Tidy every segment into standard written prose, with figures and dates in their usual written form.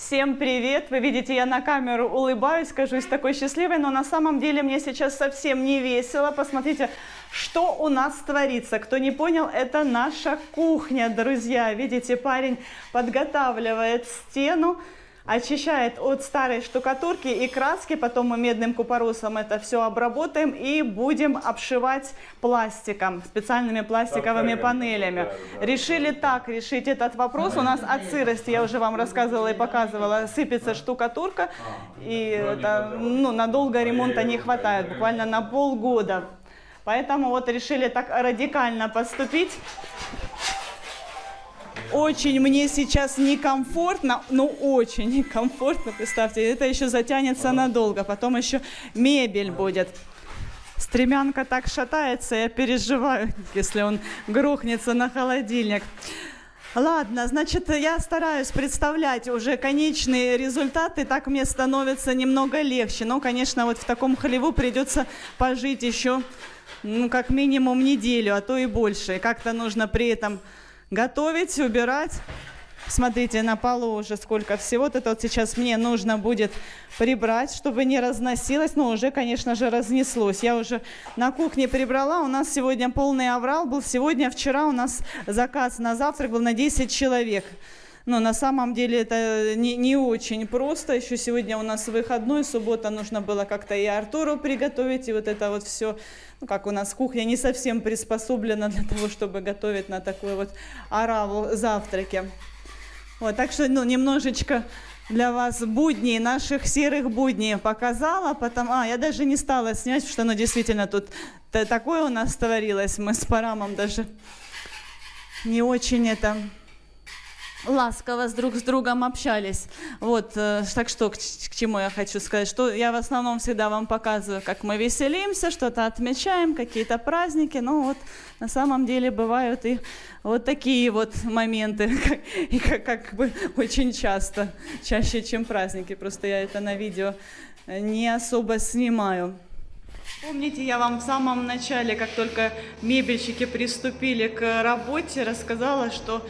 Всем привет! Вы видите, я на камеру улыбаюсь, кажусь такой счастливой, но на самом деле мне сейчас совсем не весело. Посмотрите, что у нас творится. Кто не понял, это наша кухня, друзья. Видите, парень подготавливает стену, очищает от старой штукатурки и краски, потом мы медным купоросом это все обработаем и будем обшивать пластиком, специальными пластиковыми панелями. Решили так решить этот вопрос. У нас от сырости, я уже вам рассказывала и показывала, сыпется штукатурка, и это, надолго ремонта не хватает, буквально на полгода. Поэтому вот решили так радикально поступить. Очень мне сейчас некомфортно, очень некомфортно, представьте, это еще затянется надолго, потом еще мебель будет. Стремянка так шатается, я переживаю, если он грохнется на холодильник. Ладно, значит, я стараюсь представлять уже конечные результаты, так мне становится немного легче. Но, конечно, вот в таком хлеву придется пожить еще, как минимум неделю, а то и больше. И как-то нужно при этом готовить, убирать. Смотрите, на полу уже сколько всего. Вот это вот сейчас мне нужно будет прибрать, чтобы не разносилось. Но уже, конечно же, разнеслось. Я уже на кухне прибрала. У нас сегодня полный аврал был. Вчера у нас заказ на завтрак был на 10 человек. Но на самом деле это не очень просто. Еще сегодня у нас выходной, суббота, нужно было как-то и Артуру приготовить. И вот это вот все, как у нас кухня не совсем приспособлена для того, чтобы готовить на такой вот ораву завтраки. Вот, так что немножечко для вас будней, наших серых будней показала. Я даже не стала снять, потому что действительно тут такое у нас творилось. Мы с Парамом даже не очень ласково друг с другом общались. Вот, так что, к чему я хочу сказать, что я в основном всегда вам показываю, как мы веселимся, что-то отмечаем, какие-то праздники, но вот на самом деле бывают и вот такие вот моменты, и как бы очень часто, чаще, чем праздники, просто я это на видео не особо снимаю. Помните, я вам в самом начале, как только мебельщики приступили к работе, рассказала, что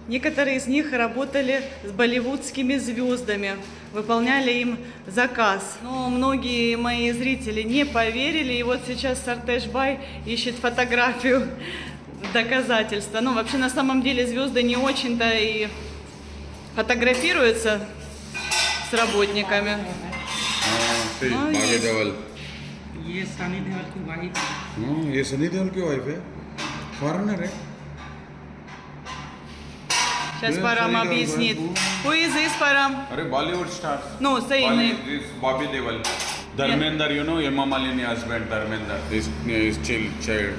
некоторые из них работали с болливудскими звездами, выполняли им заказ. Но многие мои зрители не поверили, и вот сейчас Сартеш-бай ищет фотографию доказательства. Вообще, на самом деле, звезды не очень-то и фотографируются с работниками. ये सनी देओल की वाइफ है। ये सनी देओल की वाइफ है, फॉरेनर है। Сейчас Парам объяснит. Who is this, Парам? अरे Bollywood star Say name. Bobby Deol, Dharmendra, Hema Malini husband, Dharmendra, his child.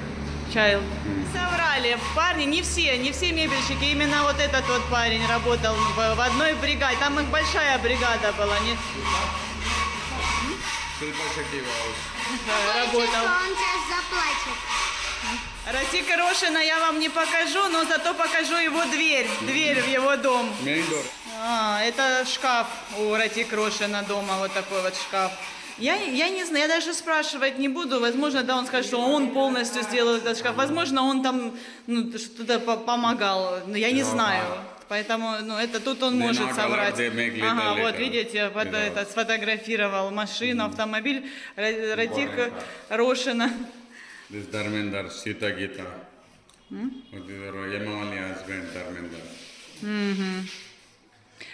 Child. Соврали. Парни, не все мебельщики. Именно вот этот вот парень работал в одной бригаде. Там их большая бригада была. Шилпа Шетти Работал. Он сейчас заплачет. Ратика Рошина я вам не покажу, но зато покажу его дверь в его дом. Main door. Это шкаф у Ратик Рошина дома, вот такой вот шкаф. Я не знаю, я даже спрашивать не буду. Возможно, да, он скажет, что он полностью сделал этот шкаф. Возможно, он там что-то помогал, но я не знаю. Поэтому, это тут он может соврать. Вот, видите, сфотографировал машину, автомобиль Ратик Рошина. This Dharmender, Sita Gita. Hema Malini husband, Dharmender.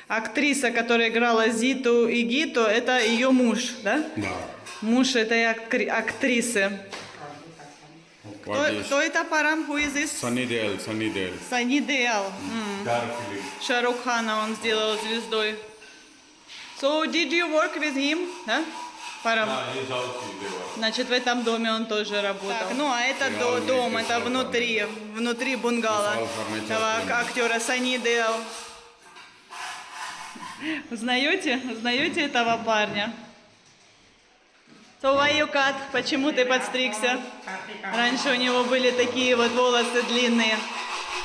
Актриса, которая играла Зиту и Гиту, это ее муж, да? Да. Муж этой актрисы. Кто это, Парам? Who is this? Sunny Deol. Sunny Deol. Dark film. Шарух Хана он сделал звездой. So, did you work with him? Да? Парам. His house is there. Значит, в этом доме он тоже работал. Это дом, это внутри бунгало этого актера Sunny Deol. Узнаете этого парня? So why you cut? Почему ты подстригся? Раньше у него были такие вот волосы длинные.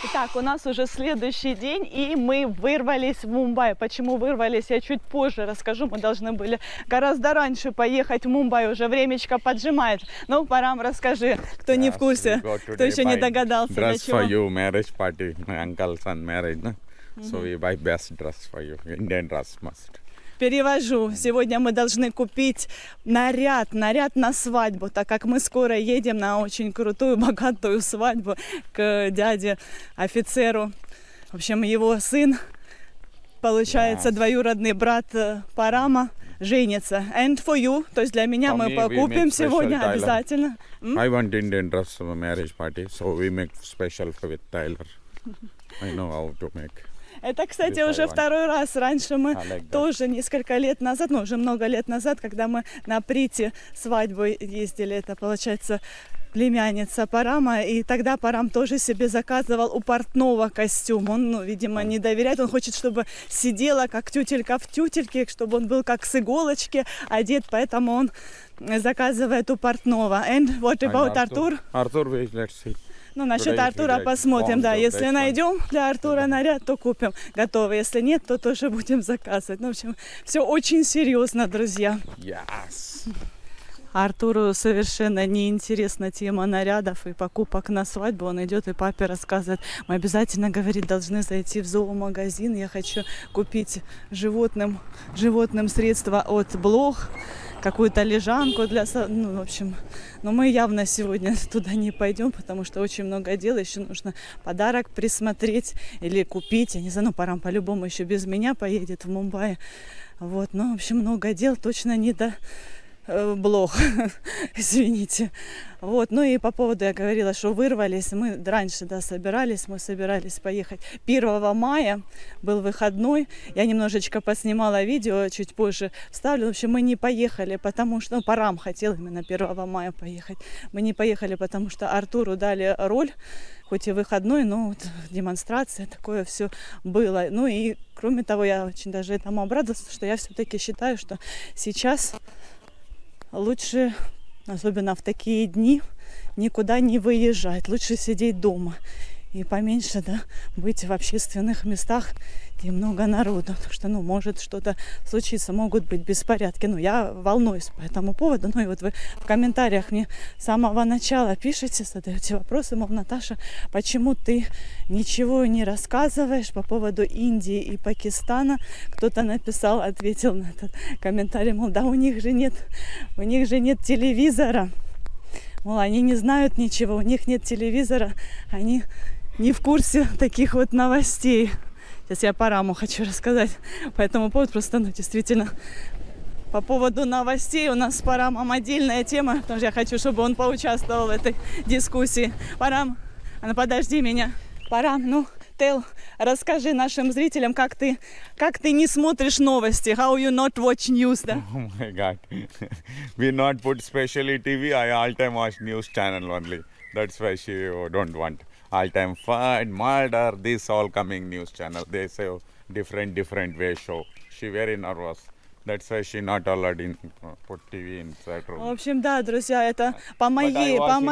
Итак, у нас уже следующий день, и мы вырвались в Мумбай. Почему вырвались, я чуть позже расскажу. Мы должны были гораздо раньше поехать в Мумбай, уже времечко поджимает. Парам, расскажи, кто не в курсе, кто еще не догадался. Dress for you, marriage party, my uncle's son marriage, no? So we buy best dress for you. Indian dress must. Перевожу. Сегодня мы должны купить наряд на свадьбу, так как мы скоро едем на очень крутую, богатую свадьбу к дяде, офицеру. В общем, его сын, получается, двоюродный брат Парама, женится. And for you, то есть для меня For мы me, we покупим make сегодня special Thailand. обязательно. I want Indian dress for a marriage party, so we make special for with Tyler. I know how to make. Это, кстати, This уже I want. второй раз. Раньше мы I like that. тоже несколько лет назад, ну уже много лет назад, когда мы на Прите свадьбу ездили, это, получается, племянница Парама, и тогда Парам тоже себе заказывал у портного костюм. Он, ну, видимо, не доверяет, он хочет, чтобы сидела как тютелька в тютельке, чтобы он был как с иголочки одет, поэтому он заказывает у портного. And what about Артур? Arthur, wait, let's see. Ну, насчет Today Артура we посмотрим, да. found the Если best one. найдем для Артура наряд, то купим. Готовы. Если нет, то тоже будем заказывать. Ну, в общем, все очень серьезно, друзья. Yes. Артуру совершенно неинтересна тема нарядов и покупок на свадьбу. Он идет и папе рассказывает: мы обязательно, говорит, должны зайти в зоомагазин. Я хочу купить животным средства от блох, какую-то лежанку для... Ну, в общем, но мы явно сегодня туда не пойдем, потому что очень много дел. Еще нужно подарок присмотреть или купить. Я не знаю, ну, Парам по-любому еще без меня поедет в Мумбаи. Вот, ну, в общем, много дел, точно не до блох, извините. Вот, ну и по поводу, я говорила, что вырвались, мы раньше, да, мы собирались поехать. 1 мая был выходной, я немножечко поснимала видео, чуть позже вставлю. В общем, мы не поехали, потому что, ну, Парам хотел именно 1 мая поехать. Мы не поехали, потому что Артуру дали роль, хоть и выходной, но вот демонстрация, такое все было. Ну и, кроме того, я очень даже этому обрадовалась, что я все-таки считаю, что сейчас лучше, особенно в такие дни, никуда не выезжать. Лучше сидеть дома и поменьше, да, быть в общественных местах, где много народу. Так что, ну, может что-то случиться, могут быть беспорядки. Ну, я волнуюсь по этому поводу. Ну, и вот вы в комментариях мне с самого начала пишете, задаете вопросы, мол, Наташа, почему ты ничего не рассказываешь по поводу Индии и Пакистана? Кто-то написал, ответил на этот комментарий, мол, да, у них же нет телевизора. Мол, они не знают ничего, у них нет телевизора, они не в курсе таких вот новостей. Сейчас я Параму хочу рассказать по этому поводу. Просто, ну, действительно, по поводу новостей у нас с Парамом отдельная тема, потому что я хочу, чтобы он поучаствовал в этой дискуссии. Парам, ну подожди меня. Парам, ну, Тел, расскажи нашим зрителям, как ты не смотришь новости. How you not watch news, да? Oh my God. We not put specially TV. I all time watch news channel only. That's why she don't want. All time fight, murder, this all coming news channel. They say different way show. She very nervous. That's why she not allowed in put TV inside room. В общем, да, друзья, это по I моей watching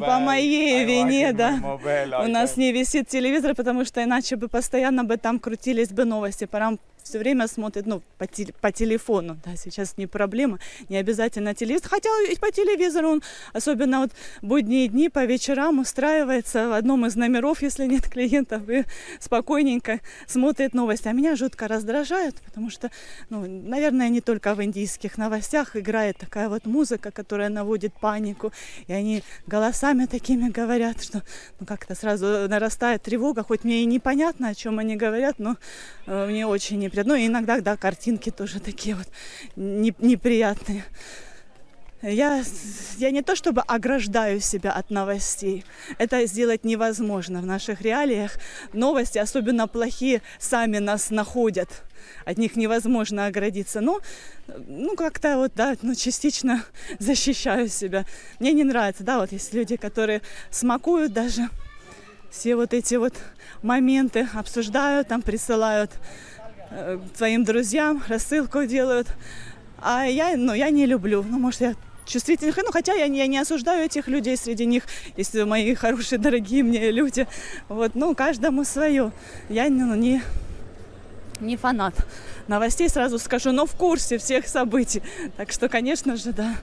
mobile, вине, I да. watching mobile all У нас time. не висит телевизор, потому что иначе бы постоянно бы там крутились бы новости. Парам все время смотрит, ну, по телефону, да, сейчас не проблема, не обязательно телевизор. Хотя и по телевизору он, особенно вот будние дни, по вечерам устраивается в одном из номеров, если нет клиентов, и спокойненько смотрит новости. А меня жутко раздражают, потому что, ну, наверное, не только в индийских новостях играет такая вот музыка, которая наводит панику, и они голосами такими говорят, что, ну, как-то сразу нарастает тревога, хоть мне и непонятно, о чем они говорят, но мне очень неприятно. Ну, и иногда, да, картинки тоже такие вот неприятные. Я не то чтобы ограждаю себя от новостей. Это сделать невозможно в наших реалиях. Новости, особенно плохие, сами нас находят. От них невозможно оградиться. Но, ну, как-то вот, да, ну, частично защищаю себя. Мне не нравится, да, вот есть люди, которые смакуют даже все вот эти вот моменты, обсуждают, там, присылают своим друзьям, рассылку делают. А я не люблю. Ну, может, я чувствительных, ну, хотя я не осуждаю этих людей, среди них есть мои хорошие, дорогие мне люди. Вот, ну, каждому свое. Я не фанат новостей, сразу скажу, но в курсе всех событий. Так что, конечно же, да.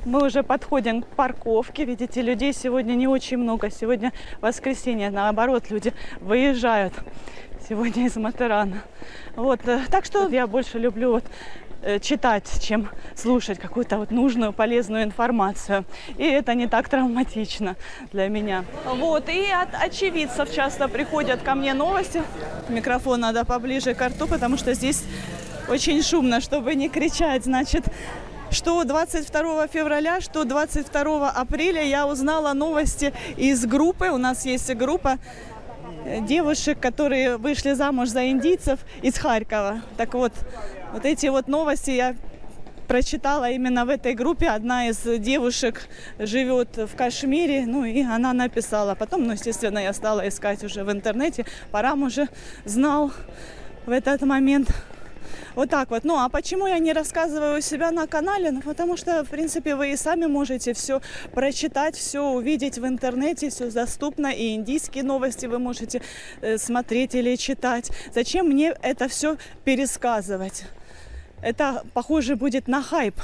Мы уже подходим к парковке. Видите, людей сегодня не очень много. Сегодня воскресенье. Наоборот, люди выезжают сегодня из Матерана. Вот. Так что я больше люблю вот читать, чем слушать какую-то вот нужную, полезную информацию. И это не так травматично для меня. Вот. И от очевидцев часто приходят ко мне новости. Микрофон надо поближе к рту, потому что здесь очень шумно, чтобы не кричать. Значит, что 22 февраля, что 22 апреля я узнала новости из группы. У нас есть группа девушек, которые вышли замуж за индийцев из Харькова. Так вот, вот эти вот новости я прочитала именно в этой группе. Одна из девушек живет в Кашмире, ну и она написала. Потом, ну, естественно, я стала искать уже в интернете. Парам уже знал в этот момент. Вот так вот. Ну, а почему я не рассказываю у себя на канале? Ну, потому что, в принципе, вы и сами можете все прочитать, все увидеть в интернете, все доступно. И индийские новости вы можете смотреть или читать. Зачем мне это все пересказывать? Это похоже будет на хайп.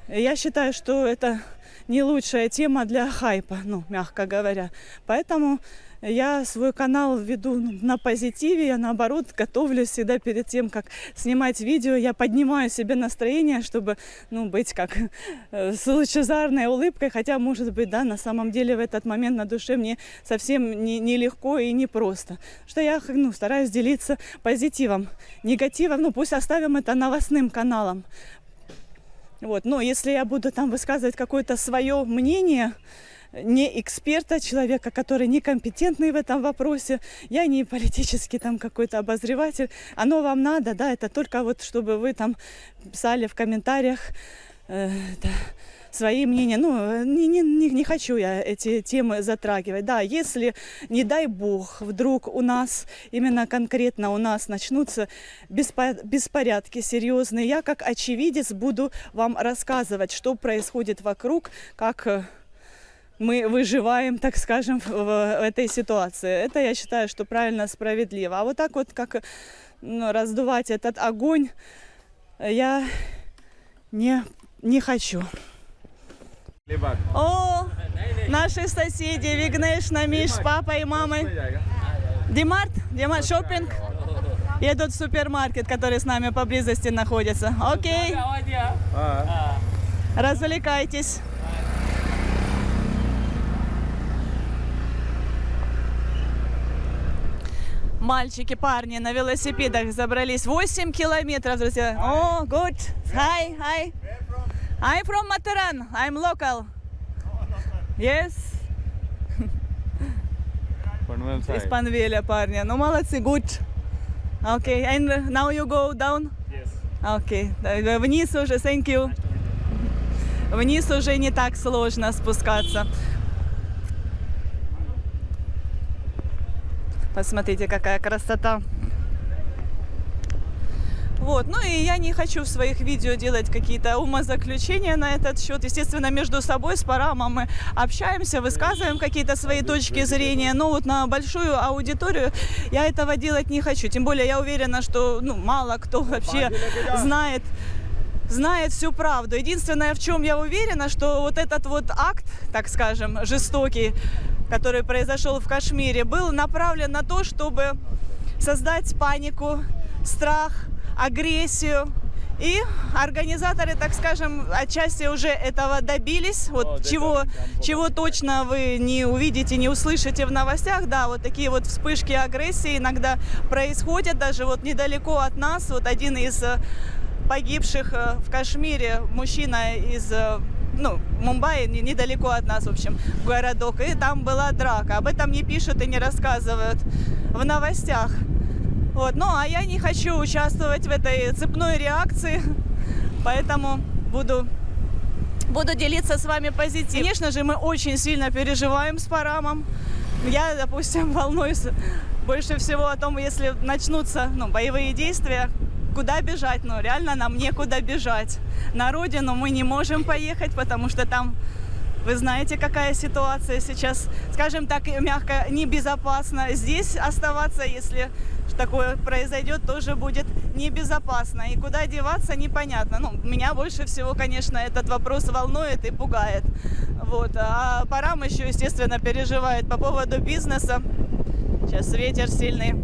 Я считаю, что это не лучшая тема для хайпа, ну, мягко говоря. Поэтому я свой канал веду на позитиве, я наоборот готовлюсь всегда перед тем, как снимать видео. Я поднимаю себе настроение, чтобы, ну, быть как с лучезарной улыбкой. Хотя, может быть, да, на самом деле в этот момент на душе мне совсем не легко и не просто. Что я, ну, стараюсь делиться позитивом, негативом. Ну, пусть оставим это новостным каналом. Вот. Но если я буду там высказывать какое-то свое мнение, не эксперта, человека, который некомпетентный в этом вопросе, я не политический там какой-то обозреватель, оно вам надо, да, это только вот чтобы вы там писали в комментариях свои мнения. Ну, не хочу я эти темы затрагивать. Да, если, не дай бог, вдруг у нас, именно конкретно у нас начнутся беспорядки серьезные, я как очевидец буду вам рассказывать, что происходит вокруг, как мы выживаем, так скажем, в этой ситуации. Это, я считаю, что правильно, справедливо. А вот так вот, как, ну, раздувать этот огонь, я не хочу. О, наши соседи, Вигнеш, Намиш, папа и мамой. Димарт, шопинг. Едут в супермаркет, который с нами поблизости находится. Окей. Развлекайтесь. Мальчики, парни на велосипедах забрались 8 километров, друзья. О, good. Hi. I'm from Materan. I'm local. Yes. Из Панвеля, парни. Ну, молодцы, good. Okay, and now you go down? Yes. Okay. Вниз уже, thank you. Вниз уже не так сложно спускаться. Посмотрите, какая красота. Вот, ну и я не хочу в своих видео делать какие-то умозаключения на этот счет. Естественно, между собой с Парамом мы общаемся, высказываем какие-то свои точки зрения. Но вот на большую аудиторию я этого делать не хочу. Тем более я уверена, что, ну, мало кто вообще знает всю правду. Единственное, в чем я уверена, что вот этот вот акт, так скажем, жестокий, который произошел в Кашмире, был направлен на то, чтобы создать панику, страх, агрессию. И организаторы, так скажем, отчасти уже этого добились. Вот чего точно вы не увидите, не услышите в новостях. Да, вот такие вот вспышки агрессии иногда происходят. Даже вот недалеко от нас, вот один из погибших в Кашмире, мужчина из, ну, Мумбаи, недалеко от нас, в общем, городок. И там была драка. Об этом не пишут и не рассказывают в новостях. Вот. Ну, а я не хочу участвовать в этой цепной реакции, поэтому буду делиться с вами позитивом. Конечно же, мы очень сильно переживаем с Парамом. Я, допустим, волнуюсь больше всего о том, если начнутся, ну, боевые действия, куда бежать. Ну, реально нам некуда бежать. На родину мы не можем поехать, потому что там, вы знаете, какая ситуация сейчас, скажем так, мягко, небезопасно здесь оставаться, если такое произойдет, тоже будет небезопасно. И куда деваться, непонятно. Ну, меня больше всего, конечно, этот вопрос волнует и пугает. Вот. А Парам еще, естественно, переживает по поводу бизнеса. Сейчас ветер сильный.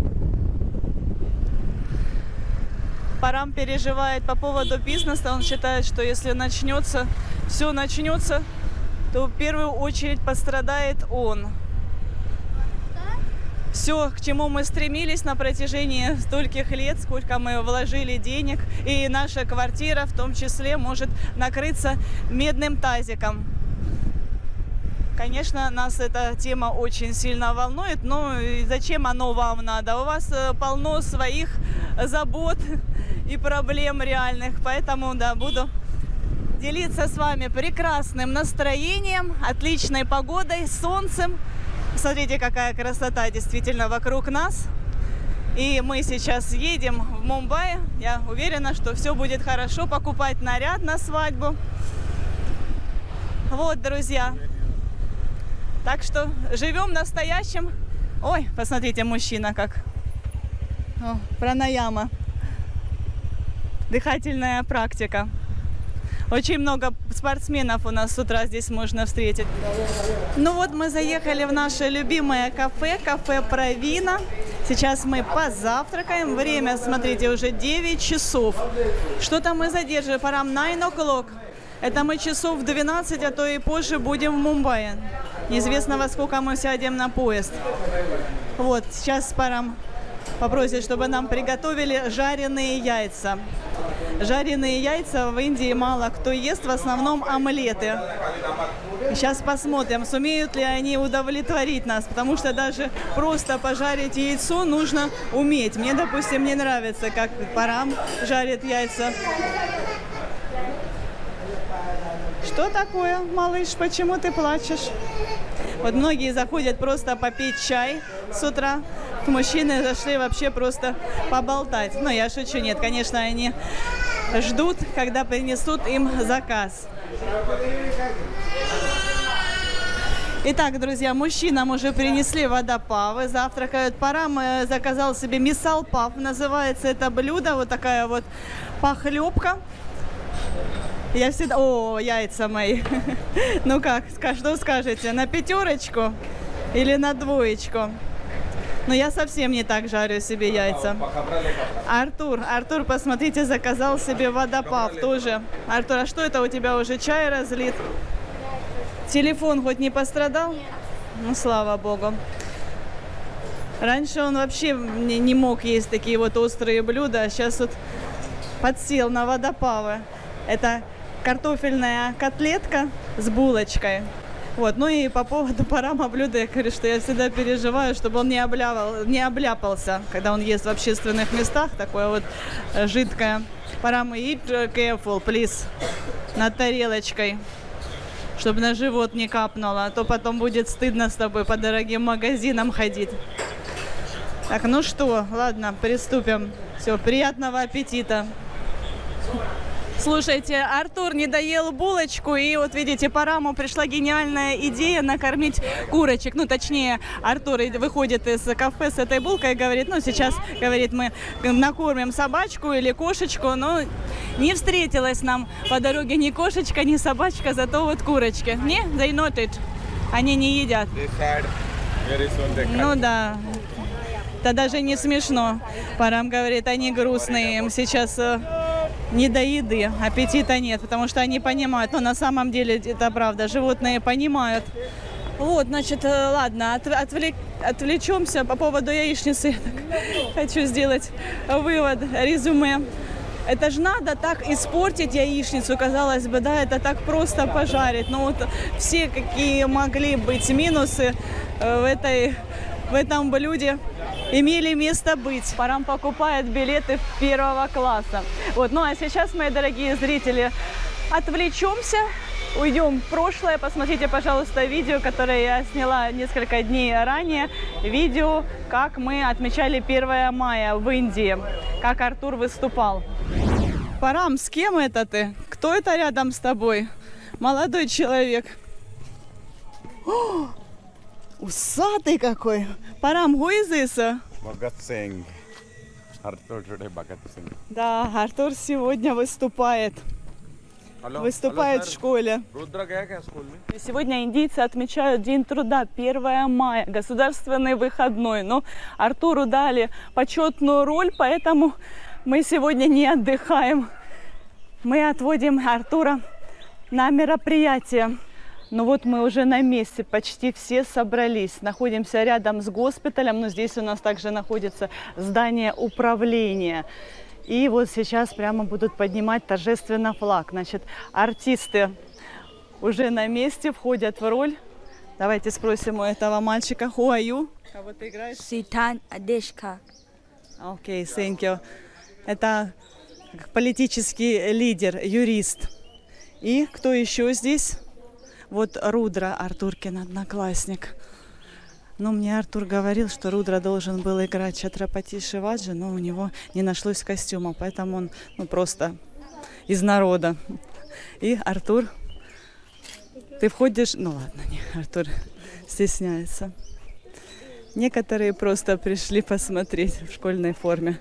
Парам переживает по поводу бизнеса. Он считает, что если начнется, все начнется, то в первую очередь пострадает он. Все, к чему мы стремились на протяжении стольких лет, сколько мы вложили денег, и наша квартира в том числе может накрыться медным тазиком. Конечно, нас эта тема очень сильно волнует, но зачем оно вам надо? У вас полно своих забот и проблем реальных, поэтому, да, буду делиться с вами прекрасным настроением, отличной погодой, солнцем. Смотрите, какая красота действительно вокруг нас. И мы сейчас едем в Мумбаи. Я уверена, что все будет хорошо. Покупать наряд на свадьбу. Вот, друзья. Так что живем настоящим. Ой, посмотрите, мужчина как. О, пранаяма. Дыхательная практика. Очень много спортсменов у нас с утра здесь можно встретить. Ну вот мы заехали в наше любимое кафе, кафе Правина. Сейчас мы позавтракаем. Время, смотрите, уже 9 часов. Что-то мы задерживаем. Парам 9 o'clock. Это мы часов в 12, а то и позже будем в Мумбаи. Неизвестно, во сколько мы сядем на поезд. Вот, сейчас Парам попросит, чтобы нам приготовили жареные яйца. Жареные яйца в Индии мало кто ест, в основном омлеты. Сейчас посмотрим, сумеют ли они удовлетворить нас, потому что даже просто пожарить яйцо нужно уметь. Мне, допустим, не нравится, как Парам жарит яйца. Что такое, малыш, почему ты плачешь? Вот многие заходят просто попить чай с утра. Мужчины зашли вообще просто поболтать. Ну, я шучу, нет, конечно, они ждут, когда принесут им заказ. Итак, друзья, мужчинам уже принесли водопавы, завтракают. Парам заказал себе мисалпав, называется это блюдо, вот такая вот похлебка. Я всегда... О, яйца мои. Ну как, что скажете, на 5 или на 2? Но я совсем не так жарю себе яйца. Артур, посмотрите, заказал себе водопав тоже. Артур, а что это у тебя уже чай разлит? Телефон хоть не пострадал? Ну, слава богу. Раньше он вообще не мог есть такие вот острые блюда, а сейчас вот подсел на водопавы. Это картофельная котлетка с булочкой. Вот. Ну и по поводу Парама блюда, я говорю, что я всегда переживаю, чтобы он не обляпался, когда он ест в общественных местах, такое вот жидкое. Парам, eat careful, please, над тарелочкой, чтобы на живот не капнуло, а то потом будет стыдно с тобой по дорогим магазинам ходить. Так, ну что, ладно, приступим. Все, приятного аппетита. Слушайте, Артур не доел булочку, и вот видите, Параму пришла гениальная идея накормить курочек. Ну, точнее, Артур выходит из кафе с этой булкой и говорит, ну, сейчас, говорит, мы накормим собачку или кошечку, но не встретилась нам по дороге ни кошечка, ни собачка, зато вот курочки. Не, they not it. Они не едят. Ну да, это даже не смешно. Парам говорит, они грустные, им сейчас... не до еды, аппетита нет, потому что они понимают, но на самом деле это правда, животные понимают. Вот, значит, ладно, отвлечемся по поводу яичницы. Я так хочу сделать вывод, резюме. Это же надо так испортить яичницу, казалось бы, да, это так просто пожарить. Но вот все, какие могли быть минусы в этом блюде, имели место быть. Парам покупает билеты первого класса. Вот. Ну а сейчас, мои дорогие зрители, отвлечемся, уйдем в прошлое. Посмотрите, пожалуйста, видео, которое я сняла несколько дней ранее. Видео, как мы отмечали 1 мая в Индии, как Артур выступал. Парам, с кем это ты? Кто это рядом с тобой? Молодой человек. О, усатый какой. Парам, who is this? Bhagat Singh. Arthur today Bhagat Singh. Да, Артур сегодня выступает. Выступает в школе. Rudra gaya kya school mein? Сегодня индийцы отмечают День труда, 1 мая, государственный выходной. Но Артуру дали почетную роль, поэтому мы сегодня не отдыхаем. Мы отводим Артура на мероприятие. Ну вот мы уже на месте, почти все собрались. Находимся рядом с госпиталем, но здесь у нас также находится здание управления. И вот сейчас прямо будут поднимать торжественно флаг. Значит, артисты уже на месте, входят в роль. Давайте спросим у этого мальчика. Who are you? Кого ты играешь? Sitan Adeshka. Окей, thank you. Это политический лидер, юрист. И кто еще здесь? Вот Рудра, Артуркин одноклассник. Но мне Артур говорил, что Рудра должен был играть Чатрапати Шиваджи, но у него не нашлось костюма, поэтому он просто из народа. И Артур, ты входишь... Ну ладно, не, Артур стесняется. Некоторые просто пришли посмотреть в школьной форме.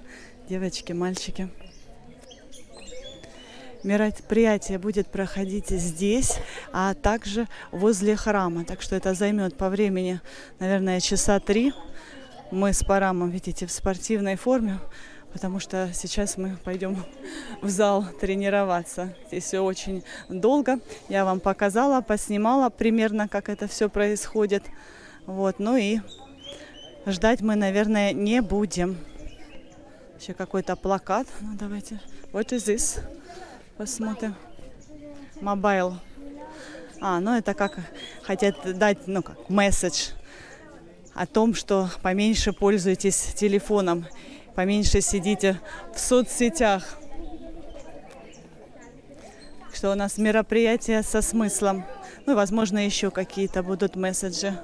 Девочки, мальчики. Мероприятие будет проходить здесь, а также возле храма. Так что это займет по времени, наверное, часа 3. Мы с Парамом, видите, в спортивной форме, потому что сейчас мы пойдем в зал тренироваться. Здесь все очень долго. Я вам показала, поснимала примерно, как это все происходит. Вот, ну и ждать мы, наверное, не будем. Еще какой-то плакат. Ну, давайте. What is this? Посмотрим. Мобайл. Ну это как хотят дать, как месседж о том, что поменьше пользуйтесь телефоном, поменьше сидите в соцсетях. Что у нас мероприятие со смыслом. Ну, возможно, еще какие-то будут месседжи.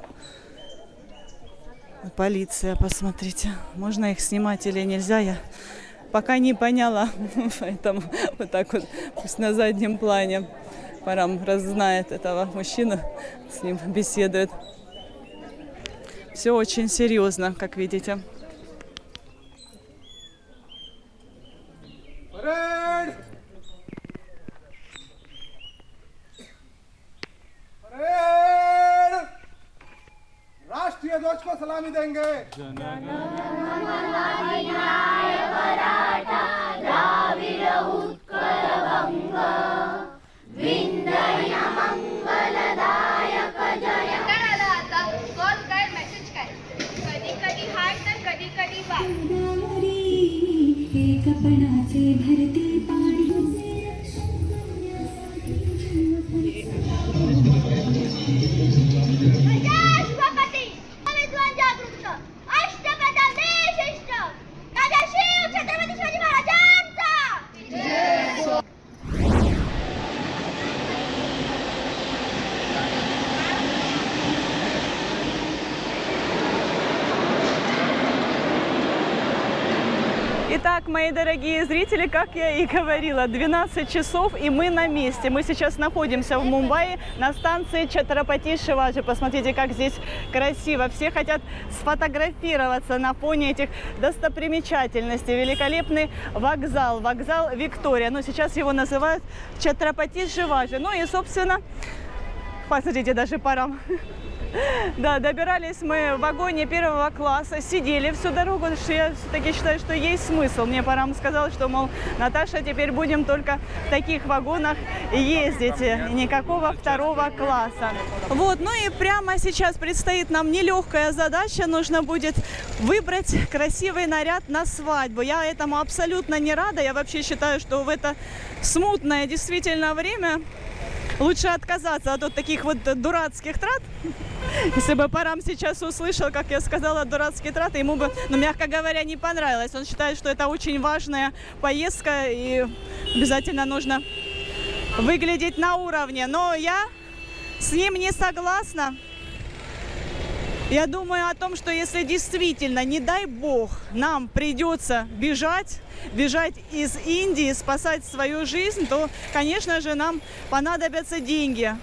Полиция, посмотрите. Можно их снимать или нельзя, я пока не поняла, поэтому вот так вот, пусть на заднем плане. Парам знает этого мужчину, с ним беседует. Все очень серьезно, как видите. Parade! Parade! राष्ट्रीय ध्वज को सलामी देंगे। कपणाचे भरती पाणी Итак, мои дорогие зрители, как я и говорила, 12 часов, и мы на месте. Мы сейчас находимся в Мумбаи на станции Чатрапати Шиваджи. Посмотрите, как здесь красиво. Все хотят сфотографироваться на фоне этих достопримечательностей. Великолепный вокзал, вокзал Виктория. Но сейчас его называют Чатрапати Шиваджи. Ну и, собственно, посмотрите, даже Парам. Да, добирались мы в вагоне 1 класса, сидели всю дорогу, что я все-таки считаю, что есть смысл. Мне Парам сказал, что, мол, Наташа, теперь будем только в таких вагонах ездить, никакого 2 класса. Вот, ну и прямо сейчас предстоит нам нелегкая задача, нужно будет выбрать красивый наряд на свадьбу. Я этому абсолютно не рада, я вообще считаю, что в это смутное действительно время лучше отказаться от таких вот дурацких трат. Если бы Парам сейчас услышал, как я сказала, дурацкие траты, ему бы, мягко говоря, не понравилось. Он считает, что это очень важная поездка и обязательно нужно выглядеть на уровне. Но я с ним не согласна. Я думаю о том, что если действительно, не дай бог, нам придется бежать из Индии, спасать свою жизнь, то, конечно же, нам понадобятся деньги.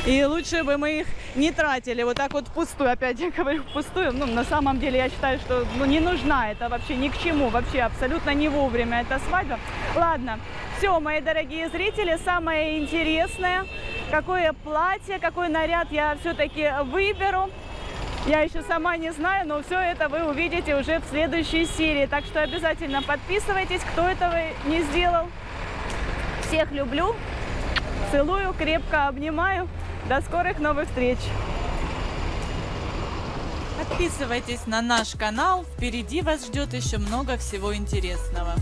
И лучше бы мы их не тратили вот так вот впустую. Опять я говорю впустую. Ну, на самом деле я считаю, что не нужна это вообще ни к чему. Вообще абсолютно не вовремя эта свадьба. Ладно, все, мои дорогие зрители, самое интересное, какое платье, какой наряд я все-таки выберу. Я еще сама не знаю, но все это вы увидите уже в следующей серии. Так что обязательно подписывайтесь, кто этого не сделал. Всех люблю, целую, крепко обнимаю. До скорых новых встреч! Подписывайтесь на наш канал, впереди вас ждет еще много всего интересного.